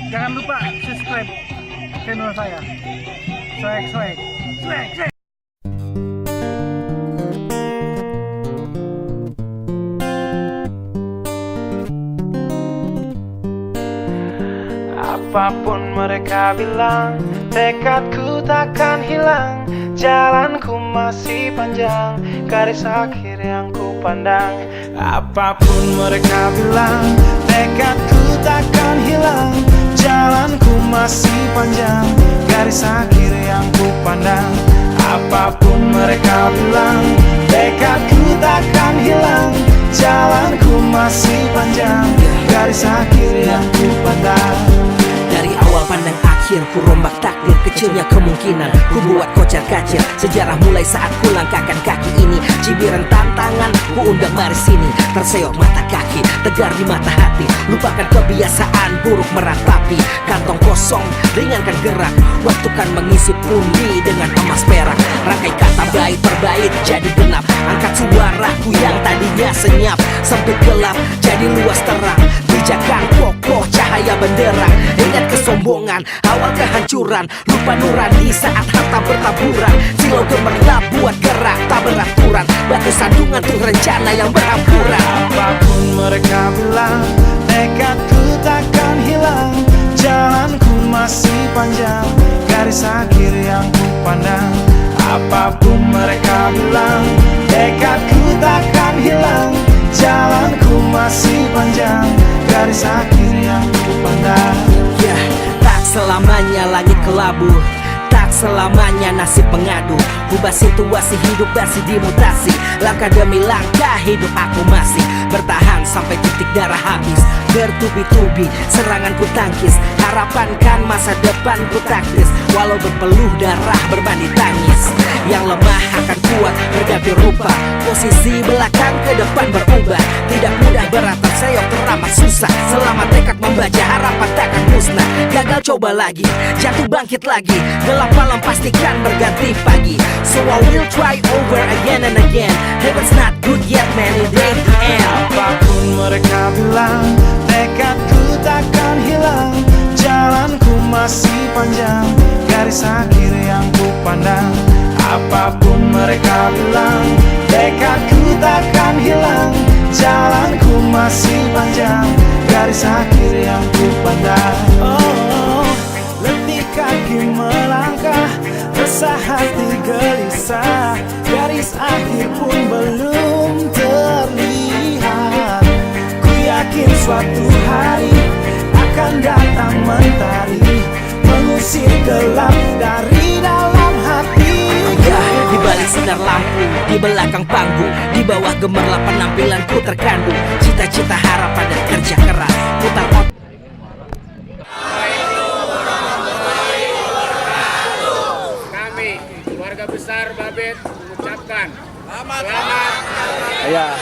Jangan lupa subscribe channel saya. Swag swag swag swag. Apapun mereka bilang, tekadku takkan hilang. Jalanku masih panjang, garis akhir yang ku pandang. Apapun mereka bilang, tekadku takkan hilang. Jalanku masih panjang, garis akhir yang ku pandang. Apapun mereka bilang, tekadku takkan hilang. Jalanku masih panjang, garis akhir yang ku pandang. Dari awal pandang akhir, ku rombak takdir. Kecilnya kemungkinan, ku buat kocar kacir. Sejarah mulai saat ku langkahkan kaki ini. Cibiran tantangan, ku undang mari sini. Terseok mata kaki, tegar di mata hati. Lupakan kebiasaan buruk meratapi. Kantong kosong, ringankan gerak. Waktu kan mengisi pundi dengan emas perak. Rangkai kata bait per bait jadi genap. Angkat suaraku yang tadinya senyap. Sempit gelap, jadi luas terang. Bijakan kokoh, cahaya benderang. Ingat kesombongan, awal kehancuran. Lupa nurani saat harta bertaburan. Silau gemerlap buat gerak tak beraturan. Batu sandungan tuh rencana yang berhampuran. Apapun mereka bilang, tekadku takkan hilang. Jalanku masih panjang, garis akhir yang ku pandang. Apapun mereka bilang, tekadku takkan hilang. Jalanku masih panjang, garis akhir yang ku pandang. Tak selamanya langit kelabu, tak selamanya nasib pengadu. Ubah situasi hidup versi dimutasi. Langkah demi langkah hidup aku masih bertahan sampai titik darah habis. Bertubi-tubi serangan ku tangkis. Harapan kan masa depan ku taktis. Walau berpeluh darah berbanding tangis. Yang lemah akan kuat berganti rupa. Posisi belakang ke depan berubah. Tidak mudah beratap seyok teramat susah. Selama tekad membaca harapan takkan musnah. Gagal coba lagi, jatuh bangkit lagi. Gelap malam pastikan berganti pagi. So I will try over again and again. Heaven's not good yet man, it ain't the end. Apapun mereka bilang, tekadku takkan hilang. Jalanku masih panjang, garis akhir yang ku pandang. Apapun mereka bilang, tekadku takkan hilang. Jalanku masih panjang, garis akhir yang ku pandang. Oh, letih kaki melangkah, resah hati gelisah. Garis akhir pun belum terlihat. Ku yakin suatu hari akan datang mentari, mengusir gelap dari dalam hati. Di balik sinar lampu, di belakang panggung, di bawah gemerlap penampilanku terkandung. Cita-cita, harapan dan kerja keras. Putar otak. Kami, keluarga besar Babet, mengucapkan selamat. Ya.